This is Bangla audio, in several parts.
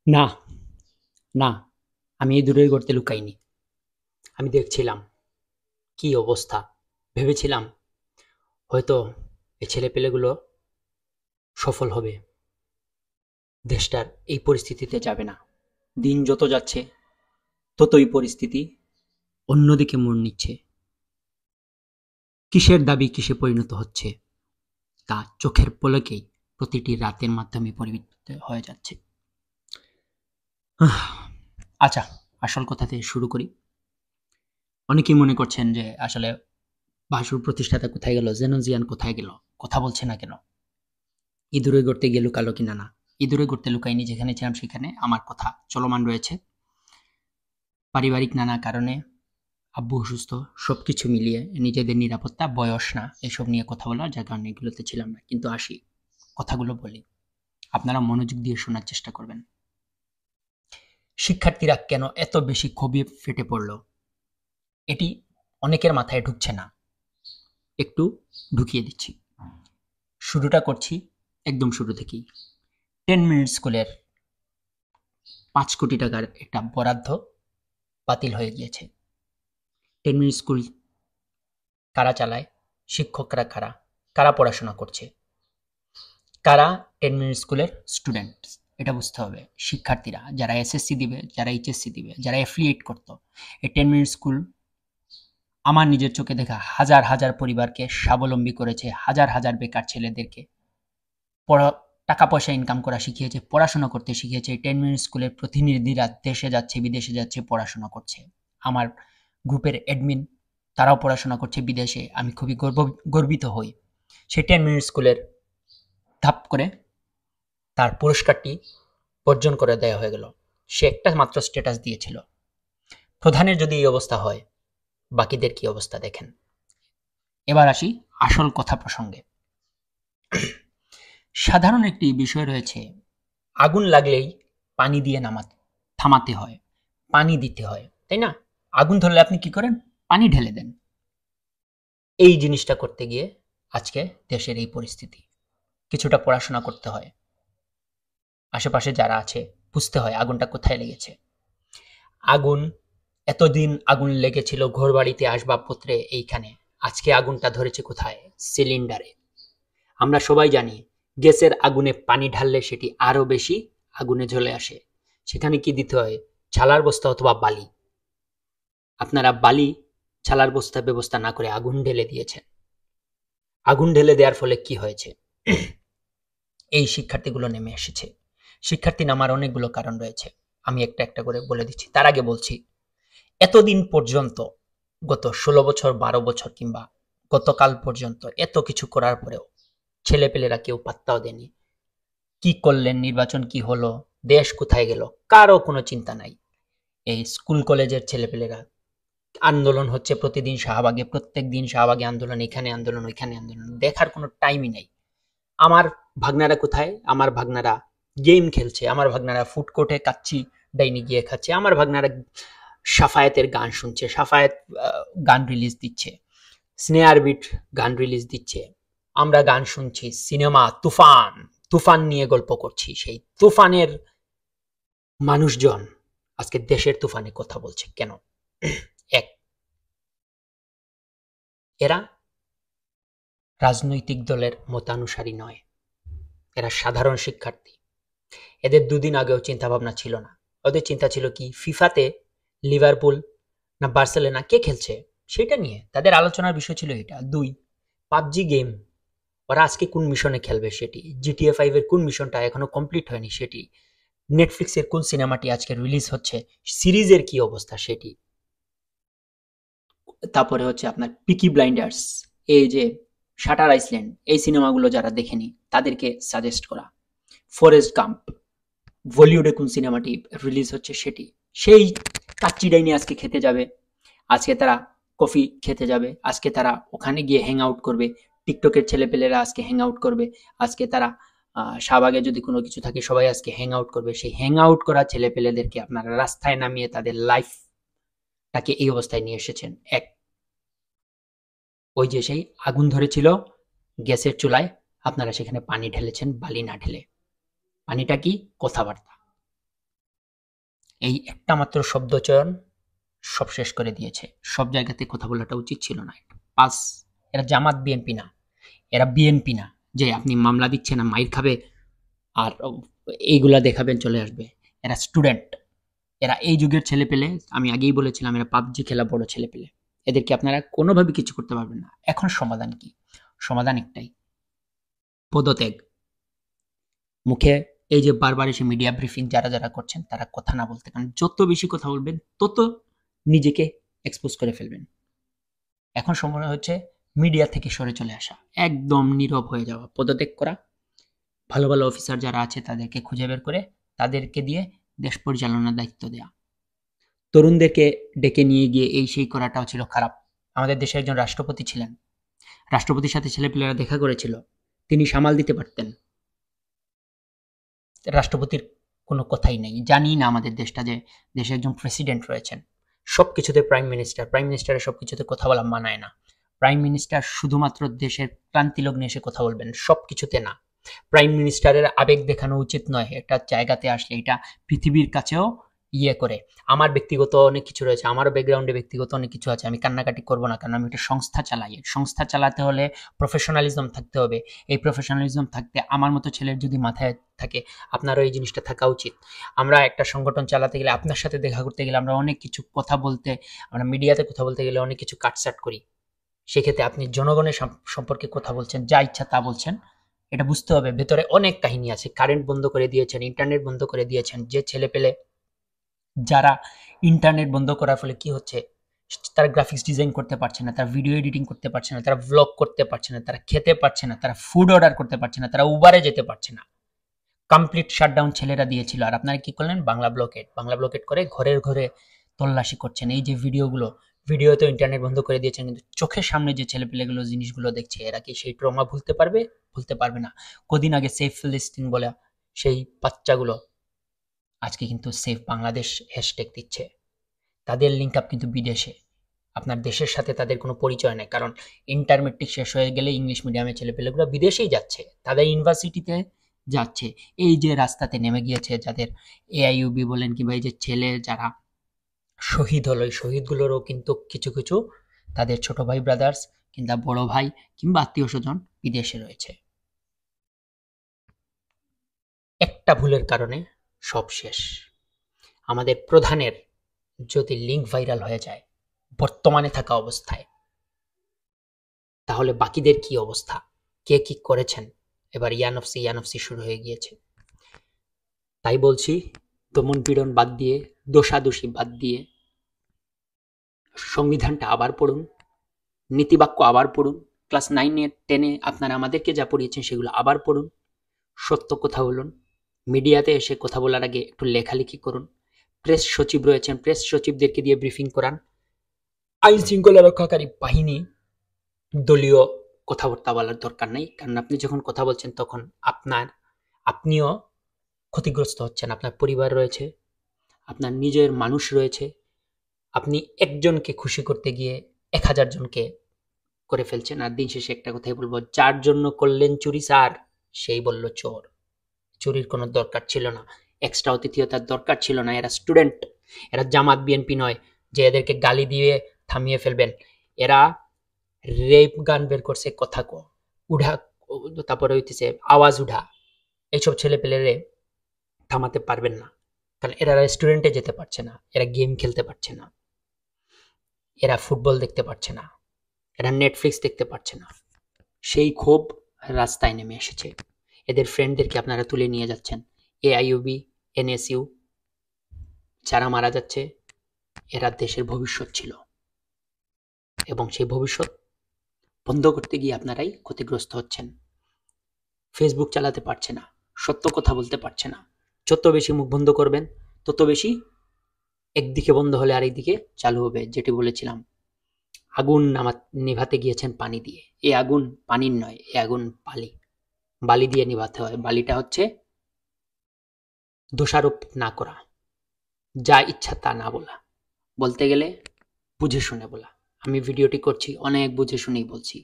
না, না, আমি এই দূরের গর্তে লুকাইনি। আমি দেখছিলাম কি অবস্থা। ভেবেছিলাম হয়তো এই ছেলেপেলেগুলো সফল হবে, দেশটার এই পরিস্থিতিতে যাবে না। দিন যত যাচ্ছে ততই পরিস্থিতি অন্যদিকে মোড় নিচ্ছে। কিসের দাবি কিসে পরিণত হচ্ছে তা চোখের পলকেই প্রতিটি রাতের মাধ্যমে পরিবর্তিত হয়ে যাচ্ছে। আহ, আচ্ছা, আসল কথা থেকে শুরু করি। অনেকেই মনে করছেন যে আসলে ভাসুর প্রতিষ্ঠাতা কোথায় গেল, জেনোজিয়ান কোথায় গেল, কথা বলছে না কেন। ইঁদুরে গড়তে গিয়ে লুকালো কিনা না, ইঁদুরে গড়তে লুকাইনি, যেখানে ছিলাম সেখানে আমার কথা চলমান রয়েছে। পারিবারিক নানা কারণে, আব্বু অসুস্থ, সবকিছু মিলিয়ে নিজেদের নিরাপত্তা, বয়স না, এসব নিয়ে কথা বলা, যার কারণে এগুলোতে ছিলাম না। কিন্তু আসি, কথাগুলো বলি, আপনারা মনোযোগ দিয়ে শোনার চেষ্টা করবেন। শিক্ষার্থীরা কেন এত বেশি ক্ষোভে ফেটে পড়ল, এটি অনেকের মাথায় ঢুকছে না। একটু ঢুকিয়ে দিচ্ছি। শুরুটা করছি একদম শুরু থেকেই। 10 মিনিট স্কুলের 5 কোটি টাকার একটা বরাদ্দ বাতিল হয়ে গিয়েছে। 10 মিনিট স্কুল কারা চালায়, শিক্ষকরা কারা, কারা পড়াশোনা করছে, কারা 10 মিনিট স্কুলের স্টুডেন্ট, এটা বুঝতে হবে। শিক্ষার্থীরা যারা এসএসসি দিবে, যারা এইচএসসি দিবে, যারা অ্যাফিলিয়েট করতো, এই 10 মিনিট স্কুল আমার নিজের চোখে দেখা হাজার হাজার পরিবারকে স্বাবলম্বী করেছে, হাজার হাজার বেকার ছেলেদেরকে পড়া, টাকা পয়সা ইনকাম করা শিখিয়েছে, পড়াশোনা করতে শিখিয়েছে। 10 মিনিট স্কুলের প্রতিনিধিরা দেশে যাচ্ছে, বিদেশে যাচ্ছে, পড়াশোনা করছে। আমার গ্রুপের অ্যাডমিন, তারাও পড়াশোনা করছে বিদেশে। আমি খুবই গর্বিত হই। সে 10 মিনিট স্কুলের ধাপ করে তার পুরস্কারটি বর্জন করে দেওয়া হয়ে গেল। সে একটা মাত্র স্ট্যাটাস দিয়েছিল। প্রধানের যদি এই অবস্থা হয়, বাকিদের কি অবস্থা দেখেন। এবার আসি আসল কথা প্রসঙ্গে। সাধারণ একটি বিষয় রয়েছে, আগুন লাগলেই পানি দিয়ে থামাতে হয়, পানি দিতে হয়, তাই না? আগুন ধরলে আপনি কি করেন? পানি ঢেলে দেন। এই জিনিসটা করতে গিয়ে আজকে দেশের এই পরিস্থিতি। কিছুটা পড়াশোনা করতে হয়, আশেপাশে যারা আছে বুঝতে হয় আগুনটা কোথায় লেগেছে। আগুন, এতদিন আগুন লেগেছিল ঘরবাড়িতে, আসবাবপত্রে, এইখানে। আজকে আগুনটা ধরেছে কোথায়? সিলিন্ডারে। আমরা সবাই জানি গ্যাসের আগুনে পানি ঢাললে সেটি আরো বেশি আগুনে জ্বলে আসে। সেখানে কি দিতে হয়? ছালার বস্তা অথবা বালি। আপনারা বালি, ছালার বস্তা ব্যবস্থা না করে আগুন ঢেলে দিয়েছেন। আগুন ঢেলে দেওয়ার ফলে কি হয়েছে? এই শিক্ষার্থীগুলো নেমে এসেছে। শিক্ষার্থী নামার অনেকগুলো কারণ রয়েছে, আমি একটা একটা করে বলে দিচ্ছি। তার আগে বলছি, এতদিন পর্যন্ত, গত 16 বছর, 12 বছর, কিংবা গতকাল পর্যন্ত এত কিছু করার পরেও ছেলেপেলেরা কেউ পাত্তাও দেয়নি। কি করলেন, নির্বাচন কি হলো, দেশ কোথায় গেল, কারো কোনো চিন্তা নাই। এই স্কুল কলেজের ছেলেপেলেরা আন্দোলন হচ্ছে প্রতিদিন শাহবাগে, প্রত্যেক দিন শাহবাগে আন্দোলন, এখানে আন্দোলন, ওইখানে আন্দোলন, দেখার কোনো টাইমই নেই। আমার ভাগনারা কোথায়? আমার ভাগনারা গেম খেলছে, আমার ভাগনারা ফুড কোর্টে কাচ্চি ডাইনি গিয়ে খাচ্ছে, আমার ভাগনারা সাফায়েতের গান শুনছে, সাফায়েত গান রিলিজ দিচ্ছে, স্নেহার বিট গান রিলিজ দিচ্ছে, আমরা গান শুনছি। সিনেমা তুফান, তুফান নিয়ে গল্প করছি। সেই তুফানের মানুষজন আজকে দেশের তুফানে কথা বলছে কেন? এক, এরা রাজনৈতিক দলের মতানুসারী নয়, এরা সাধারণ শিক্ষার্থী। এদের দুদিন আগেও চিন্তা ভাবনা ছিল না। ওদের চিন্তা ছিল কি, ফিফাতে লিভারপুল না বার্সেলোনা কে খেলছে সেটা নিয়ে তাদের আলোচনার বিষয় ছিল এটা। দুই, পাবজি গেম, ওরা আজকে কোন মিশনে খেলবে সেটি, জিটিএ 5 এর কোন মিশনটা এখনো কমপ্লিট হয়নি সেটি, নেটফ্লিক্সের কোন সিনেমাটি আজকে রিলিজ হচ্ছে, সিরিজের কি অবস্থা সেটি। তারপরে হচ্ছে আপনার পিকি ব্লাইন্ডার্স, এই যে শাটার আইসল্যান্ড, এই সিনেমাগুলো যারা দেখেনি তাদেরকে সাজেস্ট করা। ফরেস্ট গাম্প, বলিউডে কোন সিনেমাটি রিলিজ হচ্ছে সেটি। সেই কাচ্চি ডাইনি আজকে খেতে যাবে, আজকে তারা কফি খেতে যাবে, আজকে তারা ওখানে গিয়ে হ্যাং আউট করবে। টিকটকের ছেলেপেলেরা আজকে হ্যাং আউট করবে, আজকে তারা শাহবাগে যদি কোনো কিছু থাকে সবাই আজকে হ্যাং আউট করবে। সেই হ্যাং আউট করা ছেলেপেলেদেরকে আপনারা রাস্তায় নামিয়ে তাদের লাইফটাকে এই অবস্থায় নিয়ে এসেছেন। এক, ওই যে সেই আগুন ধরেছিল গ্যাসের চুলায়, আপনারা সেখানে পানি ঢেলেছেন বালি না ঢেলে। পানিটা কি? কথাবার্তা। এই একটা মাত্র শব্দ চয়ন সব শেষ করে দিয়েছে। সব জায়গাতে কথা বলাটা উচিত ছিল না। পাস, এরা জামাত বিএনপি না, এরা বিএনপি না যে আপনি মামলা দিচ্ছেন না, মাইর খাবে আর এইগুলা দেখাবেন চলে আসবে। এরা স্টুডেন্ট, এরা এই যুগের ছেলে পেলে। আমি আগেই বলেছিলাম এরা পাবজি খেলা বড় ছেলে পেলে। এদেরকে আপনারা কোনোভাবে কিছু করতে পারবেন না। এখন সমাধান কি? সমাধান একটাই, পদত্যাগ। মুখে এই যে বারবার এসে মিডিয়া ব্রিফিং যারা যারা করছেন তারা কথা না বলতে, কারণ যত বেশি কথা বলবেন তত নিজেকে এক্সপোজ করে ফেলবেন। এখন সময় হচ্ছে মিডিয়া থেকে সরে চলে আসা, একদম নীরব হয়ে যাওয়া, পদত্যাগ করা। ভালো ভালো অফিসার যারা আছে তাদেরকে খুঁজে বের করে তাদেরকে দিয়ে দেশ পরিচালনার দায়িত্ব দেয়া। তরুণদেরকে ডেকে নিয়ে গিয়ে এই সেই করাটাও ছিল খারাপ। আমাদের দেশে একজন রাষ্ট্রপতি ছিলেন, রাষ্ট্রপতির সাথে ছেলেপেলেরা দেখা করেছিল, তিনি সামাল দিতে পারতেন। রাষ্ট্রপতির কোনো কথাই নেই। জানি না আমাদের দেশটা যে দেশে একজন প্রেসিডেন্ট রয়েছেন, সব কিছুতে প্রাইম মিনিস্টারের সব কিছুতে কথা বলা মানায় না। প্রাইম মিনিস্টার শুধুমাত্র দেশের ক্রান্তি লগ্নে এসে কথা বলবেন, সব কিছুতে না। প্রাইম মিনিস্টারের আবেগ দেখানো উচিত নয় একটা জায়গাতে আসলে, এটা পৃথিবীর কাছেও ইয়ে করে। আমার ব্যক্তিগত অনেক কিছু রয়েছে, আমারও ব্যাকগ্রাউন্ডে ব্যক্তিগত অনেক কিছু আছে, আমি কান্নাকাটি করবো না, কারণ আমি একটা সংস্থা চালাই। সংস্থা চালাতে হলে প্রফেশনালিজম থাকতে হবে। এই প্রফেশনালিজম থাকতে আমার মতো ছেলের যদি মাথায় থাকে, আপনারও এই জিনিসটা থাকা উচিত। আমরা একটা সংগঠন চালাতে গেলে, আপনার সাথে দেখা করতে গেলে, আমরা অনেক কিছু কথা বলতে, আমরা মিডিয়াতে কথা বলতে গেলে অনেক কিছু কাটছাট করি। সেক্ষেত্রে আপনি জনগণের সম্পর্কে কথা বলছেন, যা ইচ্ছা তা বলছেন, এটা বুঝতে হবে ভেতরে অনেক কাহিনী আছে। কারেন্ট বন্ধ করে দিয়েছেন, ইন্টারনেট বন্ধ করে দিয়েছেন। যে ছেলে পেলে যারা ইন্টারনেট বন্ধ করার ফলে কি হচ্ছে, তারা গ্রাফিক্স ডিজাইন করতে পারছে না, তারা ভিডিও এডিটিং করতে পারছে না, তারা ব্লগ করতে পারছে না, তারা খেতে পারছে না, তারা ফুড অর্ডার করতে পারছে না, তারা উবারে যেতে পারছে না। কমপ্লিট শাটডাউন ছেলেরা দিয়েছিল। আর আপনারা কি করলেন? বাংলা ব্লকেট করে ঘরের ঘরে তল্লাশি করছেন। এই যে ভিডিওতে ইন্টারনেট বন্ধ করে দিয়েছেন, কিন্তু চোখের সামনে যে ছেলেপেলেগুলো জিনিসগুলো দেখছে, এরা কি সেই ট্রমা ভুলতে পারবে? ভুলতে পারবে না। কদিন আগে সেফ ফিলিস্তিন বলে সেই বাচ্চাগুলো আজকে কিন্তু সেফ বাংলাদেশ হ্যাশট্যাগ দিচ্ছে। তাদের লিঙ্ক আপ কিন্তু বিদেশে, আপনার দেশের সাথে তাদের কোনো পরিচয় নেই। কারণ ইন্টারমেট্রিক শেষ হয়ে গেলে ইংলিশ মিডিয়ামের ছেলেপেলেগুলো বিদেশেই যাচ্ছে, তাদের ইউনিভার্সিটিতে যাচ্ছে। এই যে রাস্তাতে নেমে গিয়েছে যাদের এআইইউবি বলেন, কিংবা এই যে ছেলে যারা শহীদ হলো, এই শহীদগুলোরও কিন্তু কিছু কিছু তাদের ছোট ভাই ব্রাদার্স কিংবা বড় ভাই কিংবা আত্মীয় স্বজন বিদেশে রয়েছে। একটা ভুলের কারণে সব শেষ। আমাদের প্রধানের যদি লিঙ্ক ভাইরাল হয়ে যায় বর্তমানে থাকা অবস্থায়, তাহলে বাকিদের কি অবস্থা? কে কি করেছেন? এবার ইয়ানফসি শুরু হয়ে গিয়েছে। তাই বলছি, দমন পীড়ন বাদ দিয়ে, দোষাদোষী বাদ দিয়ে সংবিধানটা আবার পড়ুন, নীতিবাক্য আবার পড়ুন, ক্লাস 9 10 আপনারা আমাদেরকে যা পড়িয়েছেন সেগুলো আবার পড়ুন, সত্য কথা বলুন, মিডিয়াতে এসে কথা বলার আগে একটু লেখালেখি করুন, প্রেস সচিব রয়েছেন, প্রেস সচিবদেরকে দিয়ে ব্রিফিং করান, আইন শৃঙ্খলা রক্ষাকারী বাহিনী দলীয় কথাবার্তা বলার দরকার নেই। কারণ আপনি যখন কথা বলছেন তখন আপনিও ক্ষতিগ্রস্ত হচ্ছেন, আপনার পরিবার রয়েছে, আপনার নিজের মানুষ রয়েছে। আপনি একজনকে খুশি করতে গিয়ে 1000 জনকে করে ফেলছেন। আর দিন শেষে একটা কথাই বলবো, যার জন্য করলেন চুরি স্যার, সেই বলল চোর। চুরির কোনো দরকার ছিল না, এক্সট্রা অতিথিয়তার দরকার ছিল না। এরা স্টুডেন্ট, এরা জামাত বিএনপি নয় যে এদেরকে গালি দিয়ে থামিয়ে ফেলবেন। এরা রেপ গান বের করছে, কথা উঠা, তারপরে হইতেছে আওয়াজ উঠা। এইসব ছেলে পেলেরে থামাতে পারবেন না, কারণ এরা রেস্টুরেন্টে যেতে পারছে না, এরা গেম খেলতে পারছে না, এরা ফুটবল দেখতে পারছে না, এরা নেটফ্লিক্স দেখতে পারছে না। সেই ক্ষোভ রাস্তায় নেমে এসেছে। এদের ফ্রেন্ডদেরকে আপনারা তুলে নিয়ে যাচ্ছেন। এআইইউবি, এনএসইউ যারা মারা যাচ্ছে, এরা দেশের ভবিষ্যৎ ছিল, এবং সেই ভবিষ্যৎ বন্ধ করতে গিয়ে আপনারাই ক্ষতিগ্রস্ত হচ্ছেন। ফেসবুক চালাতে পারছে না, সত্য কথা বলতে পারছে না। যত বেশি মুখ বন্ধ করবেন তত বেশি একদিকে বন্ধ হলে আরেকদিকে চালু হবে। যেটি বলেছিলাম, আগুন নিভাতে গিয়েছেন পানি দিয়ে। এই আগুন পানির নয়, এই আগুন বালি দিয়ে নিভাতে হয়। বালিটা হচ্ছে দোষারোপ না করা, যা ইচ্ছা তা না বলা, বলতে গেলে বুঝে শুনে বলা। আমি ভিডিওটি করছি অনেক বুঝে শুনেই বলছি,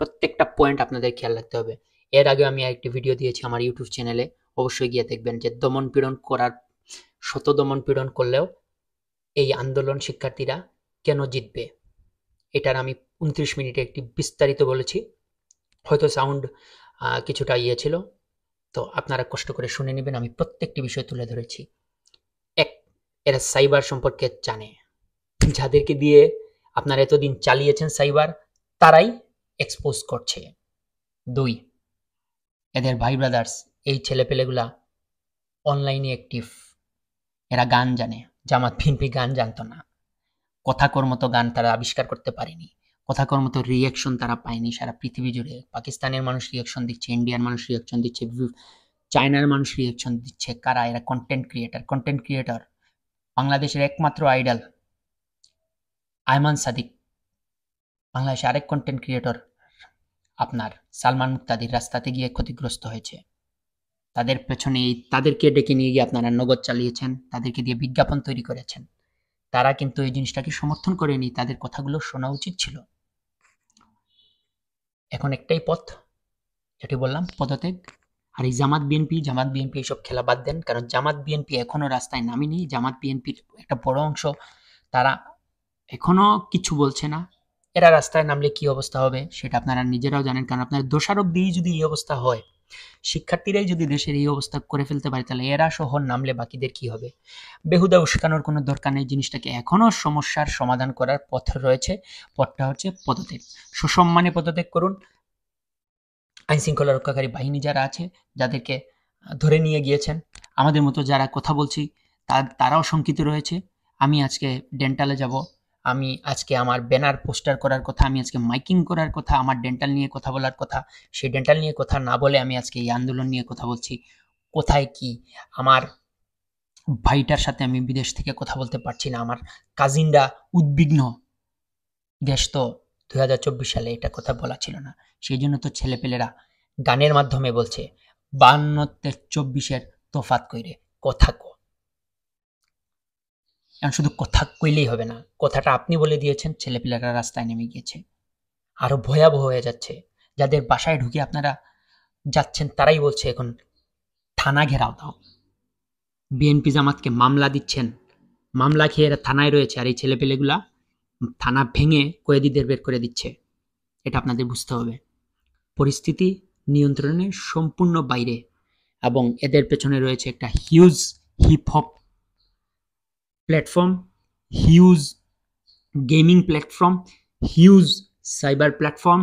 প্রত্যেকটা পয়েন্ট আপনাদের খেয়াল রাখতে হবে। এর আগে আমি একটি ভিডিও দিয়েছি আমার ইউটিউব চ্যানেলে, অবশ্যই গিয়ে দেখবেন, যে দমন পীড়ন করার শত দমন পীড়ন করলেও এই আন্দোলন শিক্ষার্থীরা কেন জিতবে, এটার আমি 29 মিনিটে একটি বিস্তারিত বলেছি। হয়তো সাউন্ড কিছুটা ছিল, তো আপনারা কষ্ট করে শুনে নেবেন। আমি প্রত্যেকটি বিষয় তুলে ধরেছি। এক, এরা সাইবার সম্পর্কে জানে, যাদেরকে দিয়ে আপনারা এতদিন চালিয়েছেন সাইবার, তারাই এক্সপোজ করছে। 2, এদের ভাই ব্রাদার্স এই ছেলেপেলেগুলা অনলাইনে অ্যাক্টিভ, এরা গান জানে, জামাত বিএনপি গান জানতো না। কথাকর মতো গান তারা আবিষ্কার করতে পারেনি, কথাকর মতো রিয়াকশন তারা পায়নি সারা পৃথিবী জুড়ে। পাকিস্তানের মানুষ রিয়াকশন দিচ্ছে, ইন্ডিয়ার মানুষ রিয়াকশন দিচ্ছে, চায়নার মানুষ রিয়াকশন দিচ্ছে। কারা? এরা কন্টেন্ট ক্রিয়েটর। বাংলাদেশের একমাত্র আইডল আয়মান সাদিক, বাংলাদেশে আরেক কন্টেন্ট ক্রিয়েটর আপনার সালমান মুক্তাদির রাস্তাতে গিয়ে ক্ষতিগ্রস্ত হয়েছে। তাদের পেছনে তাদেরকে ডেকে নিয়ে গিয়ে আপনারা নগদ চালিয়েছেন, তাদেরকে দিয়ে বিজ্ঞাপন তৈরি করেছেন। তারা কিন্তু এই জিনিসটাকে সমর্থন করেনি, তাদের কথাগুলো শোনা উচিত ছিল। এখন একটাই পথ, যেটি বললাম, পদত্যাগ। আর এই জামাত বিএনপি এইসব খেলা বাদ দেন, কারণ জামাত বিএনপি এখনো রাস্তায় নামেনি। জামাত বিএনপির একটা বড় অংশ তারা এখনো কিছু বলছে না। এরা রাস্তায় নামলে কি অবস্থা হবে সেটা আপনারা নিজেরাও জানেন, কারণ আপনার দোষারোপ দিয়ে যদি এই অবস্থা হয়, শিক্ষার্থীরাই যদি দেশের এই অবস্থা করে ফেলতে পারে, তাহলে এরা শহর নামলে বাকিদের কি হবে? বেহুদা উস্কানোর কোনো দরকার নেই। জিনিসটাকে এখনো সমস্যার সমাধান করার পথ রয়েছে। পথটা হচ্ছে পদত্যাগ। সসম্মানে পদত্যাগ করুন। আইন শৃঙ্খলা রক্ষাকারী বাহিনী যারা আছে, যাদেরকে ধরে নিয়ে গিয়েছেন, আমাদের মতো যারা কথা বলছি তারাও শঙ্কিত রয়েছে। আমি আজকে ডেন্টালে যাব, আমি আজকে আমার ব্যানার পোস্টার করার কথা, আমি আজকে মাইকিং করার কথা, আমার ডেন্টাল নিয়ে কথা বলার কথা। সেই ডেন্টাল নিয়ে কথা না বলে আমি আজকে এই আন্দোলন নিয়ে কথা বলছি। কোথায় কি? আমার ভাইটার সাথে আমি বিদেশ থেকে কথা বলতে পারছি না, আমার কাজিনরা উদ্বিগ্ন। দেশ তো 2024 সালে এটা কথা বলা ছিল না, সেই জন্য তো ছেলেপেলেরা গানের মাধ্যমে বলছে 52-24 তফাত কইরে কথা কো। এখন শুধু কথা কইলেই হবে না, কথাটা আপনি বলে দিয়েছেন, ছেলেপেলেরা রাস্তায় নেমে গিয়েছে। আরো ভয়াবহ হয়ে যাচ্ছে। যাদের বাসায় ঢুকে আপনারা যাচ্ছেন তারাই বলছে এখন থানা ঘেরাও দাও। বিএনপি জামাতকে মামলা দিচ্ছেন, মামলা খেয়ে এরা থানায় রয়েছে, আর এই ছেলেপেলেগুলা থানা ভেঙে কয়েদিদের বের করে দিচ্ছে। এটা আপনাদের বুঝতে হবে। পরিস্থিতি নিয়ন্ত্রণের সম্পূর্ণ বাইরে, এবং এদের পেছনে রয়েছে একটা huge hip hop platform, huge gaming platform, huge cyber platform.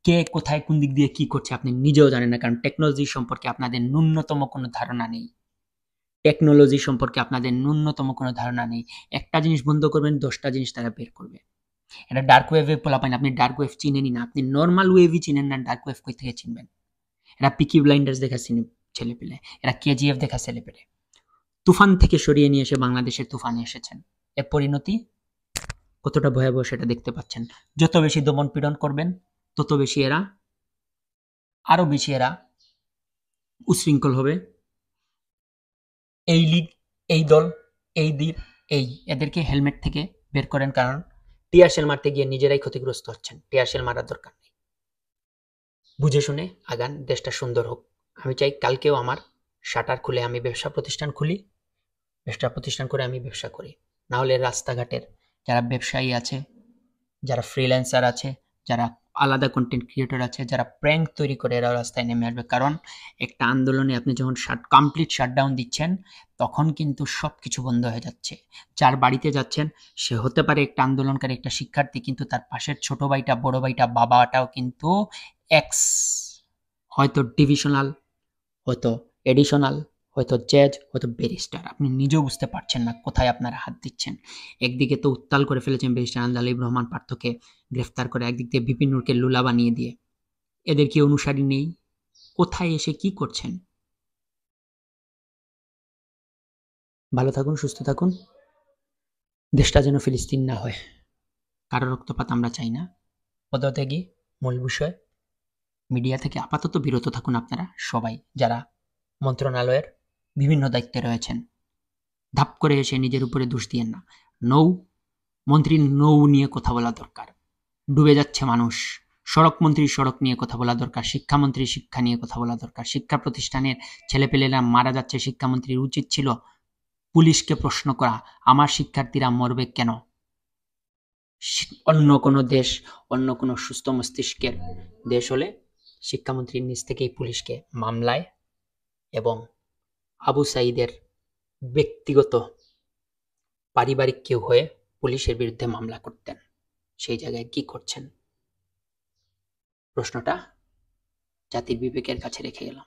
কে কোথায় কোন দিক দিয়ে কি করছে আপনি নিজেও জানেন না, কারণ টেকনোলজি সম্পর্কে আপনাদের ন্যূনতম কোনো ধারণা নেই। একটা জিনিস বন্ধ করবেন, 10টা জিনিস তারা বের করবে। এটা ডার্ক ওয়েভে পোলাপাইন, আপনি ডার্ক ওয়েভ চিনেনই না, আপনি নর্মাল ওয়েভই চিনেন না, ডার্ক ওয়েভ কই থেকে চিনবেন? এরা পিকি ব্লাইন্ডার্স দেখা ছেলেপেলে, এরা কেজিএফ দেখা ছেলেপেলে। তুফান থেকে সরিয়ে নিয়ে এসে বাংলাদেশের তুফানে এসেছেন। এর পরিণতি কতটা ভয়াবহ সেটা দেখতে পাচ্ছেন। যত বেশি দমন পীড়ন করবেন, তত বেশি আরো বেশি উশৃঙ্খল হবে। এই লীগ, এই দল, এই দ্বীপ, এদেরকে হেলমেট থেকে বের করেন, কারণ টিয়ার শেল মারতে গিয়ে নিজেরাই ক্ষতিগ্রস্ত হচ্ছেন। টিয়ার শেল মারার দরকার নেই, বুঝে শুনে আগান, দেশটা সুন্দর হোক। আমি চাই কালকেও আমার শাটার খুলে আমি ব্যবসা প্রতিষ্ঠান খুলি, ব্যবসা প্রতিষ্ঠান করে আমি ব্যবসা করি। না হলে রাস্তাঘাটের যারা ব্যবসায়ী আছে, যারা ফ্রিল্যান্সার আছে, যারা আলাদা কন্টেন্ট ক্রিয়েটর আছে, যারা প্র্যাঙ্ক তৈরি করে, এরা রাস্তায় নেমে আসবে। কারণ একটা আন্দোলনে আপনি যখন কমপ্লিট শাটডাউন দিচ্ছেন, তখন কিন্তু সবকিছু বন্ধ হয়ে যাচ্ছে। যার বাড়িতে যাচ্ছেন সে হতে পারে একটা আন্দোলনকারী, একটা শিক্ষার্থী, কিন্তু তার পাশের ছোট ভাইটা, বড় ভাইটা, বাবাটাও কিন্তু এক্স, হয়তো ডিভিশনাল, হয়তো এডিশনাল, হয়তো জজ, হয়তো ব্যারিস্টার। আপনি নিজেও বুঝতে পারছেন না কোথায় আপনারা হাত দিচ্ছেন। একদিকে তো উত্তাল করে ফেলেছেন ব্যারিস্টার আনজালিব রহমান পার্থকে গ্রেফতার করে, একদিক দিয়ে বিপিন নূরকে লুলা বানিয়ে দিয়ে। এদের কি অনুসারী নেই? কোথায় এসে কি করছেন? ভালো থাকুন, সুস্থ থাকুন। দেশটা যেন ফিলিস্তিন না হয়। কারো রক্তপাত আমরা চাই না। পদত্যাগী মূল বিষয়। মিডিয়া থেকে আপাতত বিরত থাকুন আপনারা সবাই, যারা মন্ত্রণালয়ের বিভিন্ন দায়িত্বে রয়েছেন। ধাপ করে এসে নিজের উপরে দোষ দিয়েন না। মন্ত্রীর নৌ নিয়ে কথা বলা দরকার, ডুবে যাচ্ছে মানুষ। সড়ক মন্ত্রীর সড়ক নিয়ে কথা বলা দরকার, শিক্ষামন্ত্রীর শিক্ষা নিয়ে কথা বলা দরকার। শিক্ষা প্রতিষ্ঠানের ছেলেপেলেরা মারা যাচ্ছে, শিক্ষামন্ত্রীর উচিত ছিল পুলিশকে প্রশ্ন করা, আমার শিক্ষার্থীরা মরবে কেন? অন্য কোনো দেশ, অন্য কোনো সুস্থ মস্তিষ্কের দেশ হলে শিক্ষামন্ত্রীর নিজ থেকেই পুলিশকে মামলায় এবং আবু সাঈদের ব্যক্তিগত পারিবারিক কেউ হয়ে পুলিশের বিরুদ্ধে মামলা করতেন। সেই জায়গায় কি করছেন? প্রশ্নটা জাতির বিবেকের কাছে রেখে গেলাম।